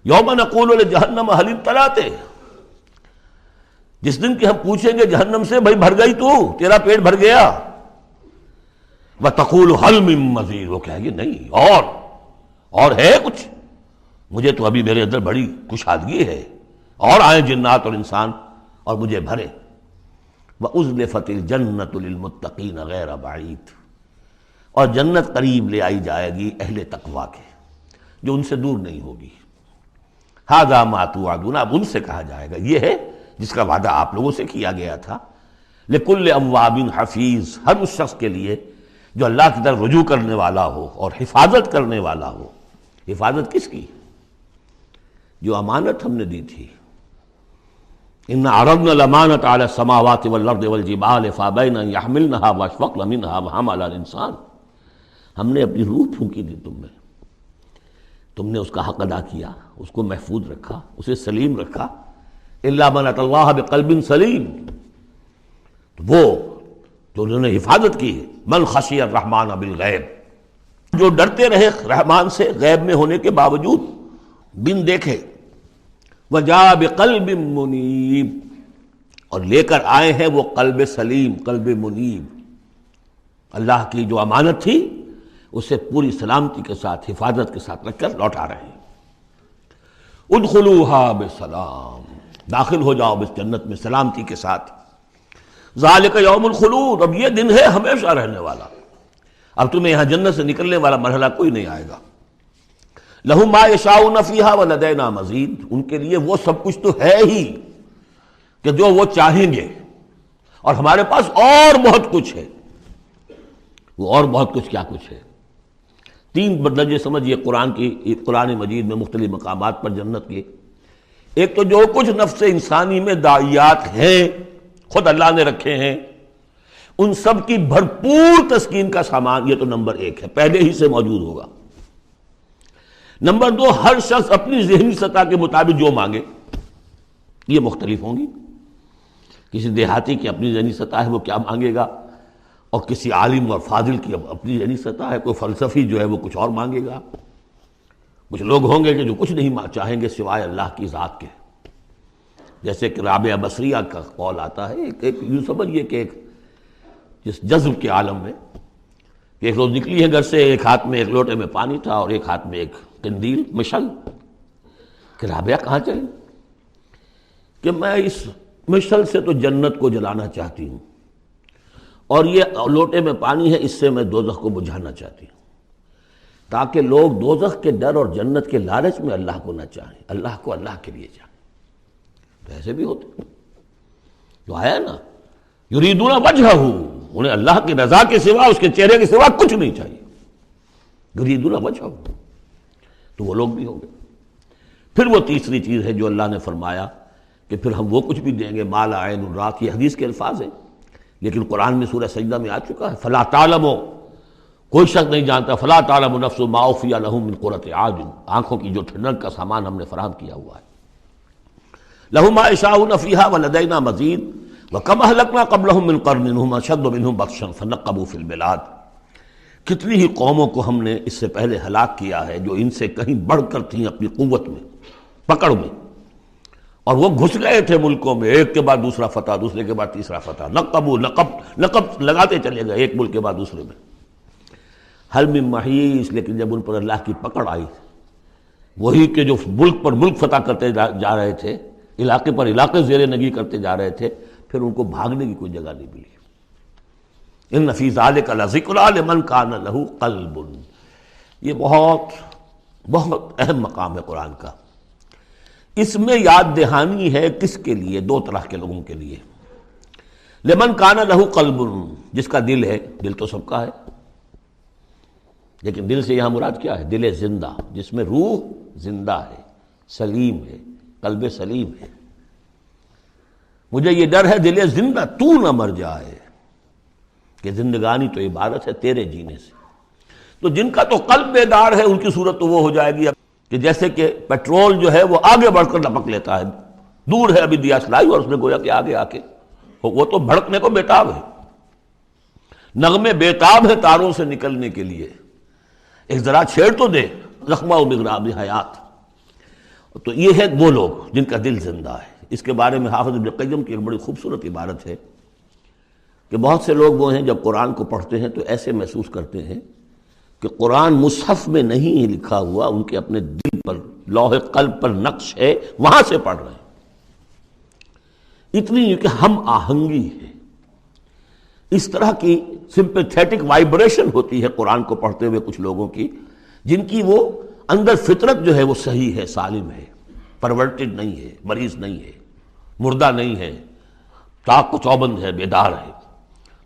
یوم نقول لجہنم هل امتلأت، جس دن کہ ہم پوچھیں گے جہنم سے بھائی بھر گئی تو، تیرا پیٹ بھر گیا؟ وتقول هل من مزید، وہ کہے گی نہیں اور ہے کچھ، مجھے تو ابھی میرے اندر بڑی کشادگی ہے، اور آئیں جنات اور انسان اور مجھے بھرے۔ وَأُزْلِفَتِ الْجَنَّةُ لِلْمُتَّقِينَ غَيْرَ بَعِيدٍ، اور جنت قریب لے آئی جائے گی اہل تقویٰ کے، جو ان سے دور نہیں ہوگی۔ هَذَا مَا تُوعَدُونَ، اب ان سے کہا جائے گا یہ ہے جس کا وعدہ آپ لوگوں سے کیا گیا تھا۔ لِكُلِّ أَوَّابٍ حَفِيظٍ، ہر اس شخص کے لیے جو اللہ کی طرف رجوع کرنے والا ہو اور حفاظت کرنے والا ہو۔ حفاظت کس کی؟ جو امانت ہم نے دی تھی۔ إِنَّا عَرَضْنَا الْأَمَانَةَ عَلَى السَّمَاوَاتِ وَالْأَرْضِ وَالْجِبَالِ فَأَبَيْنَ أَن يَحْمِلْنَهَا وَأَشْفَقْنَ مِنْهَا وَحَمَلَهَا الْإِنسَانُ، ہم نے اپنی روح پھونکی دی تم میں، تم نے اس کا حق ادا کیا، اس کو محفوظ رکھا، اسے سلیم رکھا۔ إِلَّا مَنْ أَتَى اللَّهَ بِقَلْبٍ سَلِيمٍ، وہ جو انہوں نے حفاظت کی، مَنْ خَشِيَ الرَّحْمَنَ بِالْغَيْبِ، جو ڈرتے رہے رحمان سے غیب میں ہونے کے باوجود، بن دیکھے۔ وَجَاءَ بِقَلْبٍ مُنِيبٍ، اور لے کر آئے ہیں وہ قلب سلیم، قلب منیب، اللہ کی جو امانت تھی اسے پوری سلامتی کے ساتھ، حفاظت کے ساتھ رکھ کر لوٹا رہے ہیں۔ ادخلوها بسلام، داخل ہو جاؤ اس جنت میں سلامتی کے ساتھ۔ ذالک یوم الخلود، اب یہ دن ہے ہمیشہ رہنے والا، اب تمہیں یہاں جنت سے نکلنے والا مرحلہ کوئی نہیں آئے گا۔ لہم ما یشاؤون فیہا ولدینا مزید، ان کے لیے وہ سب کچھ تو ہے ہی کہ جو وہ چاہیں گے، اور ہمارے پاس اور بہت کچھ ہے۔ وہ اور بہت کچھ کیا کچھ ہے؟ تین درجے سمجھیے قرآن مجید میں مختلف مقامات پر جنت کے۔ ایک تو جو کچھ نفس انسانی میں داعیات ہیں خود اللہ نے رکھے ہیں، ان سب کی بھرپور تسکین کا سامان، یہ تو نمبر ایک ہے، پہلے ہی سے موجود ہوگا۔ نمبر دو، ہر شخص اپنی ذہنی سطح کے مطابق جو مانگے، یہ مختلف ہوں گی۔ کسی دیہاتی کی اپنی ذہنی سطح ہے، وہ کیا مانگے گا، اور کسی عالم اور فاضل کی اپنی ذہنی سطح ہے، کوئی فلسفی جو ہے وہ کچھ اور مانگے گا۔ کچھ لوگ ہوں گے کہ جو کچھ نہیں چاہیں گے سوائے اللہ کی ذات کے، جیسے کہ رابعہ بصریہ کا قول آتا ہے، ایک یوں سمجھیے کہ ایک جس جذب کے عالم میں ایک روز نکلی ہے گھر سے، ایک ہاتھ میں ایک لوٹے میں پانی تھا اور ایک ہاتھ میں ایک قندیل مشل، کہ رابعہ کہاں چلے؟ کہ میں اس مشل سے تو جنت کو جلانا چاہتی ہوں، اور یہ لوٹے میں پانی ہے، اس سے میں دوزخ کو بجھانا چاہتی ہوں، تاکہ لوگ دوزخ کے ڈر اور جنت کے لالچ میں اللہ کو نہ چاہیں، اللہ کو اللہ کے لیے چاہیں۔ تو ایسے بھی ہوتے جو آیا نا، یریدون وجہہ، انہیں اللہ کی رضا کے سوا، اس کے چہرے کے سوا کچھ نہیں چاہیے، یریدون وجہہ، تو وہ لوگ بھی ہوں گے۔ پھر وہ تیسری چیز ہے جو اللہ نے فرمایا کہ پھر ہم وہ کچھ بھی دیں گے، ما لا عین رات، یہ حدیث کے الفاظ ہیں لیکن قرآن میں سورہ سجدہ میں آ چکا ہے، فلا تعلم، کوئی شخص نہیں جانتا، فلا تعلم نفس ما اخفی لہم من قرۃ اعین، آنکھوں کی جو ٹھنڈک کا سامان ہم نے فراہم کیا ہوا ہے۔ لہم ما یشاؤون فیہا ولدینا مزید وکم اہلکنا قبلہم من قرن ھم اشد منہم بطشا فنقبوا فی البلاد، کتنی ہی قوموں کو ہم نے اس سے پہلے ہلاک کیا ہے جو ان سے کہیں بڑھ کر تھیں اپنی قوت میں، پکڑ میں، اور وہ گھس گئے تھے ملکوں میں، ایک کے بعد دوسرا فتح، دوسرے کے بعد تیسرا فتح، نقب لگاتے چلے گئے ایک ملک کے بعد دوسرے میں۔ حل من محیص، لیکن جب ان پر اللہ کی پکڑ آئی، وہی کہ جو ملک پر ملک فتح کرتے جا رہے تھے، علاقے پر علاقے زیر نگی کرتے جا رہے تھے، پھر ان کو بھاگنے کی کوئی جگہ نہیں ملی۔ ان فی ذلک لذکری لمن کان لہ قلب، یہ بہت بہت اہم مقام ہے قرآن کا۔ اس میں یاد دہانی ہے کس کے لیے؟ دو طرح کے لوگوں کے لیے۔ لمن کان لہ قلب، جس کا دل ہے، دل تو سب کا ہے، لیکن دل سے یہاں مراد کیا ہے؟ دل زندہ، جس میں روح زندہ ہے، سلیم ہے، قلب سلیم ہے۔ مجھے یہ ڈر ہے دل زندہ تو نہ مر جائے، کہ زندگانی تو عبارت ہے تیرے جینے سے۔ تو جن کا تو قلب بیدار ہے ان کی صورت تو وہ ہو جائے گی کہ جیسے کہ پیٹرول جو ہے وہ آگے بڑھ کر لپک لیتا ہے، دور ہے ابھی دیا سلائی اور اس نے گویا کہ آگے آ کے وہ تو بھڑکنے کو بیتاب ہے، نغمے بیتاب ہے تاروں سے نکلنے کے لیے، ایک ذرا چھیڑ تو دے، زخمہ و مغراب حیات۔ تو یہ ہے وہ لوگ جن کا دل زندہ ہے۔ اس کے بارے میں حافظ ابن قیم کی ایک بڑی خوبصورت عبارت ہے کہ بہت سے لوگ وہ ہیں جب قرآن کو پڑھتے ہیں تو ایسے محسوس کرتے ہیں کہ قرآن مصحف میں نہیں ہے لکھا ہوا، ان کے اپنے دل پر لوح قلب پر نقش ہے، وہاں سے پڑھ رہے ہیں۔ اتنی کہ ہم آہنگی ہے، اس طرح کی سمپیتھیٹک وائبریشن ہوتی ہے قرآن کو پڑھتے ہوئے کچھ لوگوں کی، جن کی وہ اندر فطرت جو ہے وہ صحیح ہے، سالم ہے، پرورٹڈ نہیں ہے، مریض نہیں ہے، مردہ نہیں ہے، چاق و چوبند ہے، بیدار ہے۔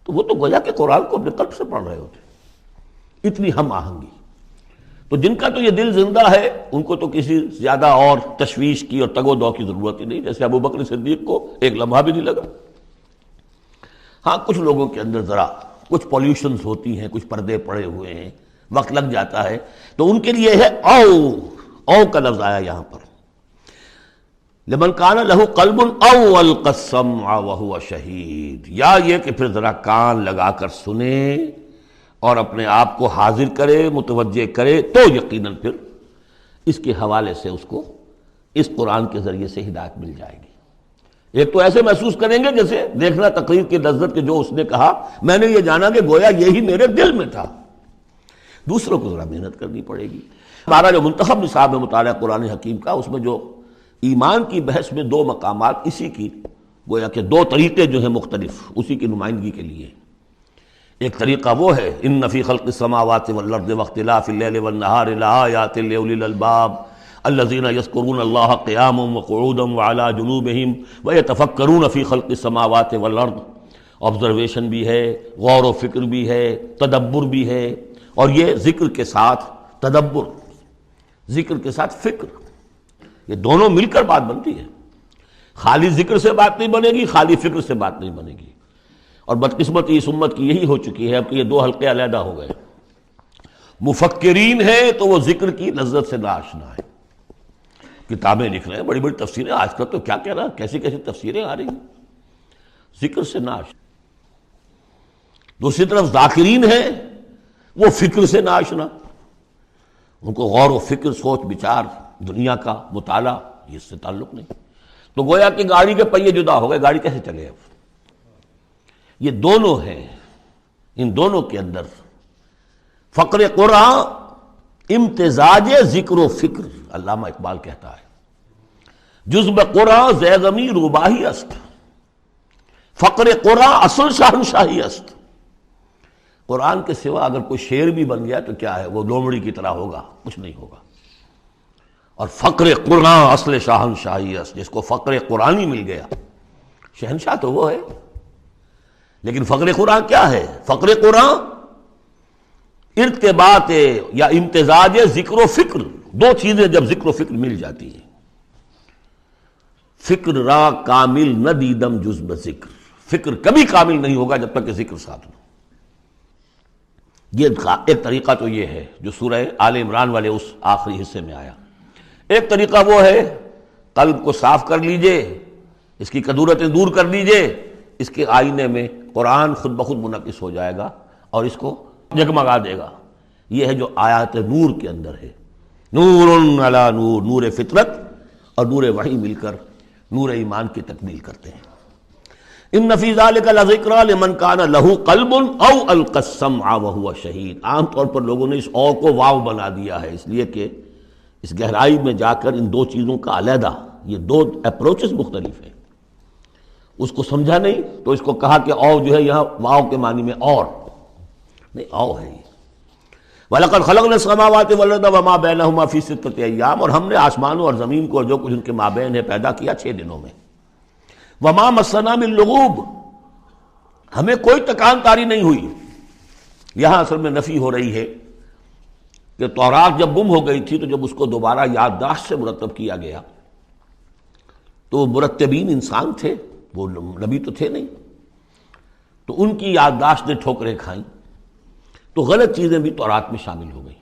تو وہ تو گویا کہ قرآن کو اپنے قلب سے پڑھ رہے ہوتے، اتنی ہم آہنگی۔ تو جن کا تو یہ دل زندہ ہے ان کو تو کسی زیادہ اور تشویش کی اور تگ و دو کی ضرورت ہی نہیں، جیسے ابو بکر صدیق کو ایک لمحہ بھی نہیں لگا۔ ہاں کچھ لوگوں کے اندر ذرا کچھ پولیوشنز ہوتی ہیں، کچھ پردے پڑے ہوئے ہیں، وقت لگ جاتا ہے، تو ان کے لیے ہے او کا لفظ آیا یہاں پر، لمن کان لہ قلب او القى السمع وهو شہید، یا یہ کہ پھر ذرا کان لگا کر سنے اور اپنے آپ کو حاضر کرے، متوجہ کرے، تو یقیناً پھر اس کے حوالے سے اس کو اس قرآن کے ذریعے سے ہدایت مل جائے گی۔ ایک تو ایسے محسوس کریں گے جیسے دیکھنا تقریر کی لذت کے جو اس نے کہا میں نے یہ جانا کہ گویا یہی میرے دل میں تھا۔ دوسروں کو ذرا محنت کرنی پڑے گی۔ ہمارا جو منتخب نصاب ہے مطالعہ قرآن حکیم کا، اس میں جو ایمان کی بحث میں دو مقامات اسی کی گویا کہ دو طریقے جو ہیں مختلف اسی کی نمائندگی کے لیے۔ ایک طریقہ وہ ہے ان فی خلق السماوات والارض واختلاف اللیل والنہار لآیات لأولی الالباب الذین یذکرون اللہ قیاما وقعودا وعلی جنوبہم ویتفکرون فی خلق السماوات والارض، آبزرویشن بھی ہے، غور و فکر بھی ہے، تدبر بھی ہے، اور یہ ذکر کے ساتھ تدبر، ذکر کے ساتھ فکر، یہ دونوں مل کر بات بنتی ہے۔ خالی ذکر سے بات نہیں بنے گی، خالی فکر سے بات نہیں بنے گی۔ اور بدقسمتی اس امت کی یہی ہو چکی ہے اب کہ یہ دو حلقے علیحدہ ہو گئے۔ مفکرین ہیں تو وہ ذکر کی لذت سے ناآشنا ہے، کتابیں لکھ رہے ہیں، بڑی بڑی تفسیریں، آج کل تو کیا کہہ رہا ہے، کیسی کیسی تفسیریں آ رہی ہیں، ذکر سے ناآشنا۔ دوسری طرف ذاکرین ہیں وہ فکر سے ناآشنا، ان کو غور و فکر، سوچ بچار، دنیا کا مطالعہ یہ اس سے تعلق نہیں۔ تو گویا کہ گاڑی کے پہیے جدا ہو گئے، گاڑی کیسے چلے اب؟ یہ دونوں ہیں، ان دونوں کے اندر فقر قرآن امتزاج ذکر و فکر، علامہ اقبال کہتا ہے جزب قرآن زیغمی روباہی است، فقر قرآن اصل شاہنشاہی است۔ قرآن کے سوا اگر کوئی شعر بھی بن گیا تو کیا ہے، وہ لومڑی کی طرح ہوگا، کچھ نہیں ہوگا۔ اور فقر قرآن اصل شاہنشاہی است، جس کو فقر قرآنی مل گیا، شہنشاہ تو وہ ہے۔ لیکن فقر قرآن کیا ہے؟ فقر قرآن ارتباط یا امتزاج ذکر و فکر، دو چیزیں جب ذکر و فکر مل جاتی ہیں۔ فکر را کامل نہ دیدم جز بذکر، فکر کبھی کامل نہیں ہوگا جب تک کہ ذکر ساتھ ہو۔ یہ ایک طریقہ تو یہ ہے جو سورہ آل عمران والے اس آخری حصے میں آیا۔ ایک طریقہ وہ ہے قلب کو صاف کر لیجئے، اس کی کدورتیں دور کر لیجئے، اس کے آئینے میں قرآن خود بخود منعکس ہو جائے گا اور اس کو جگمگا دے گا۔ یہ ہے جو آیات نور کے اندر ہے، نور علی نور، نور فطرت اور نور وحی مل کر نور ایمان کی تکمیل کرتے ہیں۔ ان فی ذلک لذکری لمن کان لہ قلب او القی السمع وہو شہید۔ عام طور پر لوگوں نے اس او کو واو بنا دیا ہے، اس لیے کہ اس گہرائی میں جا کر ان دو چیزوں کا علیحدہ، یہ دو اپروچز مختلف ہیں، اس کو سمجھا نہیں تو اس کو کہا کہ او جو ہے یہاں واو کے معنی میں اور نہیں، او ہے یہ۔ وَلَقَدْ خَلَقْنَا السَّمَاوَاتِ وَالْأَرْضَ وَمَا بَيْنَهُمَا فِي سِتَّةِ أَيَّامٍ، اور ہم نے آسمانوں اور زمین کو اور جو کچھ ان کے مابین ہے پیدا کیا 6 دنوں میں۔ وَمَا مَسَّنَا مِن لُغُوبٍ، ہمیں کوئی تکان تاری نہیں ہوئی۔ یہاں اصل میں نفی ہو رہی ہے کہ تورات جب گم ہو گئی تھی تو جب اس کو دوبارہ یادداشت سے مرتب کیا گیا تو وہ مرتبین انسان تھے، وہ نبی تو تھے نہیں، تو ان کی یادداشت نے ٹھوکریں کھائیں، تو غلط چیزیں بھی تورات میں شامل ہو گئیں۔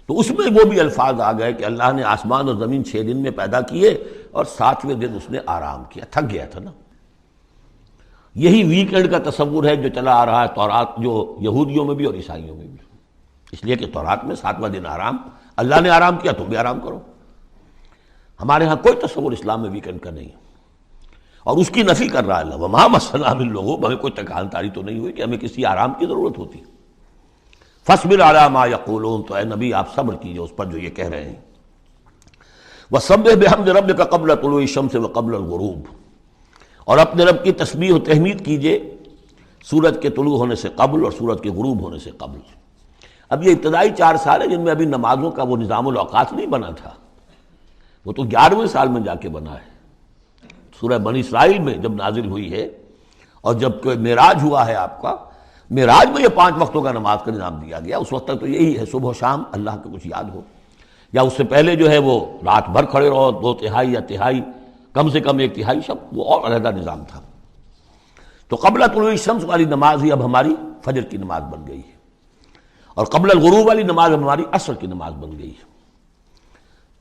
تو اس میں وہ بھی الفاظ آ گئے کہ اللہ نے آسمان اور زمین 6 دن میں پیدا کیے اور 7ویں دن اس نے آرام کیا، تھک گیا تھا نا۔ یہی ویکنڈ کا تصور ہے جو چلا آ رہا ہے تورات، جو یہودیوں میں بھی اور عیسائیوں میں بھی، اس لیے کہ تورات میں 7واں دن آرام، اللہ نے آرام کیا تم بھی آرام کرو۔ ہمارے ہاں کوئی تصور اسلام میں ویکینڈ کا نہیں ہے، اور اس کی نفی کر رہا ہے اللہ، وما مسنا من لغوب، ہمیں کوئی تکان تاری تو نہیں ہوئی کہ ہمیں کسی آرام کی ضرورت ہوتی۔ فاصبر علی ما یقولون، تو اے نبی آپ صبر کیجئے اس پر جو یہ کہہ رہے ہیں۔ وسبح بحمد ربک قبل طلوع الشمس وقبل الغروب، اور اپنے رب کی تسبیح و تحمید کیجئے سورج کے طلوع ہونے سے قبل اور سورج کے غروب ہونے سے قبل۔ اب یہ ابتدائی 4 سال ہے جن میں ابھی نمازوں کا وہ نظام الاوقات نہیں بنا تھا، وہ تو 11ویں سال میں جا کے بنا ہے۔ سورہ بنی اسرائیل میں جب نازل ہوئی ہے اور جب کہ معراج ہوا ہے آپ کا، معراج میں یہ 5 وقتوں کا نماز کا نظام دیا گیا۔ اس وقت تک تو یہی ہے صبح و شام اللہ کا کچھ یاد ہو، یا اس سے پہلے جو ہے وہ رات بھر کھڑے رہو 2 تہائی یا تہائی، کم سے کم 1 تہائی شب، وہ اور علیحدہ نظام تھا۔ تو قبل طلوع الشمس والی نماز ہی اب ہماری فجر کی نماز بن گئی ہے، اور قبل الغروب والی نماز ہماری عصر کی نماز بن گئی ہے۔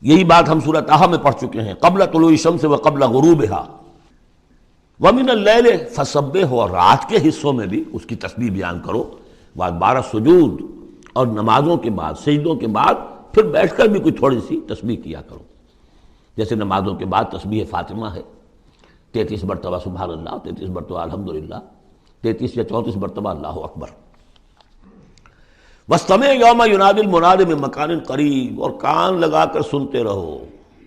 یہی بات ہم سورہ طٰہٰ میں پڑھ چکے ہیں، قبل طلوع الشمس وقبل غروبها ومن اللیل فسبح، اور رات کے حصوں میں بھی اس کی تسبیح بیان کرو، بعد 12 سجود اور نمازوں کے بعد سجدوں کے بعد پھر بیٹھ کر بھی کوئی تھوڑی سی تسبیح کیا کرو، جیسے نمازوں کے بعد تسبیح فاطمہ ہے 33 مرتبہ سبحان اللہ، 33 مرتبہ الحمدللہ، 33 یا 34 مرتبہ اللہ اکبر۔ واستمع یوم ینادی المناد من مکان قریب، اور کان لگا کر سنتے رہو،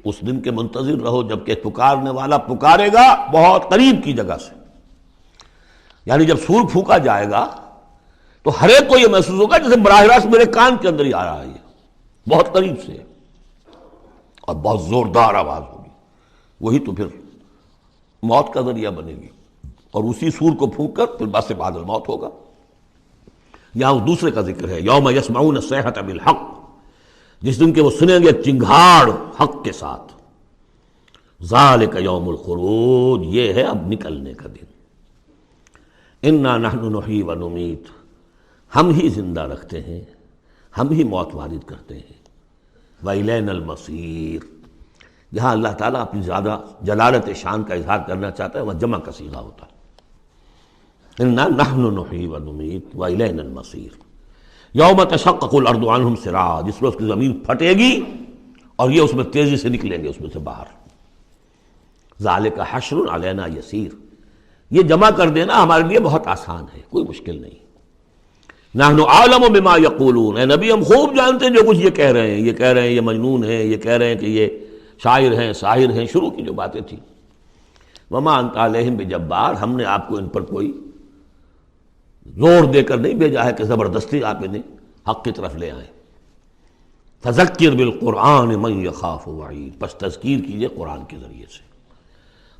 اس دن کے منتظر رہو جب کہ پکارنے والا پکارے گا بہت قریب کی جگہ سے۔ یعنی جب سور پھونکا جائے گا تو ہر ایک کو یہ محسوس ہوگا جیسے براہ راست میرے کان کے اندر ہی آ رہا ہے، یہ بہت قریب سے، اور بہت زوردار آواز ہوگی، وہی تو پھر موت کا ذریعہ بنے گی، اور اسی سور کو پھونک کر پھر بس بعد الموت ہوگا۔ یہاں اس دوسرے کا ذکر ہے، یوم یسمعون الصیحۃ بالحق، جس دن کہ وہ سنیں گے چنگھاڑ حق کے ساتھ۔ ذالک یوم الخروج، یہ ہے اب نکلنے کا دن۔ انا نحن نحیی و نمیت، ہم ہی زندہ رکھتے ہیں، ہم ہی موت وارد کرتے ہیں۔ وإلینا المصیر، جہاں اللہ تعالیٰ اپنی زیادہ جلالت شان کا اظہار کرنا چاہتا ہے وہاں جمع کا صیغہ ہوتا ہے۔ انا نحن نحیی و نمیت وإلینا المصیر، یوم تشقق الارض عنہم سراعا، جس روز کی زمین پھٹے گی اور یہ اس میں تیزی سے نکلیں گے اس میں سے باہر۔ ذالک حشر علینا یسیر، یہ جمع کر دینا ہمارے لیے بہت آسان ہے، کوئی مشکل نہیں۔ نحن اعلم بما یقولون، اے نبی ہم خوب جانتے ہیں جو کچھ یہ کہہ رہے ہیں، یہ کہہ رہے ہیں یہ مجنون ہیں، یہ کہہ رہے ہیں کہ یہ شاعر ہیں ساحر ہیں، شروع کی جو باتیں تھیں۔ وما انت علیہم بجبار، ہم نے آپ کو ان پر کوئی زور دے کر نہیں بھیجا ہے کہ زبردستی آپ انہیں حق کی طرف لے آئیں۔ فذکر بالقرآن من یخاف وعید، پس تذکیر کیجئے قرآن کے ذریعے سے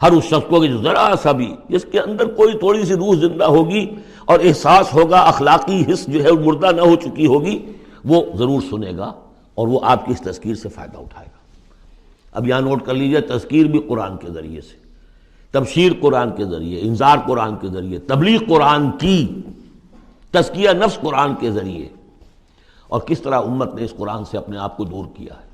ہر اس شخص کو کہ جو ذرا سا بھی جس کے اندر کوئی تھوڑی سی روح زندہ ہوگی اور احساس ہوگا، اخلاقی حس جو ہے مردہ نہ ہو چکی ہوگی، وہ ضرور سنے گا اور وہ آپ کی اس تذکیر سے فائدہ اٹھائے گا۔ اب یہاں نوٹ کر لیجئے، تذکیر بھی قرآن کے ذریعے سے، تبشیر قرآن کے ذریعے، انذار قرآن کے ذریعے، تبلیغ قرآن کی، تزکیہ نفس قرآن کے ذریعے، اور کس طرح امت نے اس قرآن سے اپنے آپ کو دور کیا ہے۔